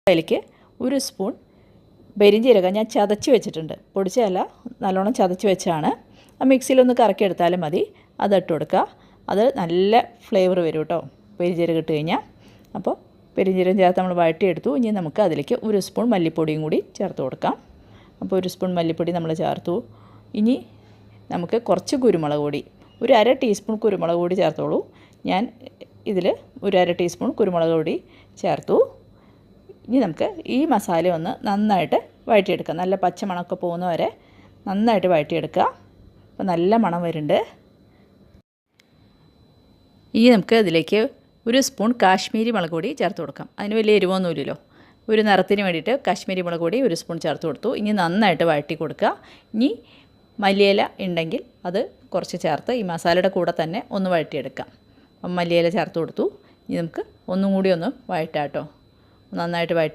അതിലേക്ക് 1 സ്പൂൺ പെരിഞ്ജീരകം ഞാൻ ചതച്ച് വെച്ചിട്ടുണ്ട്. പൊടിച്ചതല്ല, നല്ലോണം ചതച്ച് വെച്ചാണ്. ആ മിക്സിയിലൊന്ന് കറക്കിയെടുത്താലും മതി. അതിട്ട് കൊടുക്കുക. അത് നല്ല ഫ്ലേവർ വരും കേട്ടോ, പെരിഞ്ജീരകം ഇട്ട് കഴിഞ്ഞാൽ. അപ്പോൾ പെരിഞ്ജീരകം ചേർത്ത് നമ്മൾ വഴറ്റിയെടുത്തു. ഇനി നമുക്ക് അതിലേക്ക് 1 സ്പൂൺ മല്ലിപ്പൊടിയും കൂടി ചേർത്ത് കൊടുക്കാം. അപ്പോൾ 1 സ്പൂൺ മല്ലിപ്പൊടി നമ്മൾ ചേർത്തു. ഇനി നമുക്ക് കുറച്ച് കുരുമുളക് പൊടി, ഒരു 1/2 ടീസ്പൂൺ കുരുമുളക് പൊടി ചേർത്തോളൂ. ഞാൻ ഇതിൽ ഒരു 1/2 ടീസ്പൂൺ കുരുമുളക് പൊടി ചേർത്തു. ഇനി നമുക്ക് ഈ മസാല ഒന്ന് നന്നായിട്ട് വഴറ്റിയെടുക്കാം. നല്ല പച്ചമണമൊക്കെ പോകുന്ന വരെ നന്നായിട്ട് വഴറ്റിയെടുക്കുക. അപ്പോൾ നല്ല മണം വരുന്നുണ്ട്. ഇനി നമുക്ക് ഇതിലേക്ക് 1 സ്പൂൺ കാശ്മീരി മുളക് പൊടി ചേർത്ത് കൊടുക്കാം. അതിന് വലിയ എരിവൊന്നുമില്ലല്ലോ. ഒരു നിറത്തിന് വേണ്ടിയിട്ട് കാശ്മീരി മുളക് പൊടി 1 സ്പൂൺ ചേർത്ത് കൊടുത്തു. ഇനി നന്നായിട്ട് വഴറ്റി കൊടുക്കുക. ഇനി മല്ലിയില ഉണ്ടെങ്കിൽ അത് കുറച്ച് ചേർത്ത് ഈ മസാലയുടെ കൂടെ തന്നെ ഒന്ന് വഴറ്റിയെടുക്കാം. അപ്പം മല്ലിയില ചേർത്ത് കൊടുത്തു. ഇനി നമുക്ക് ഒന്നും കൂടി ഒന്ന് വഴറ്റാം കേട്ടോ. നന്നായിട്ട് വഴറ്റി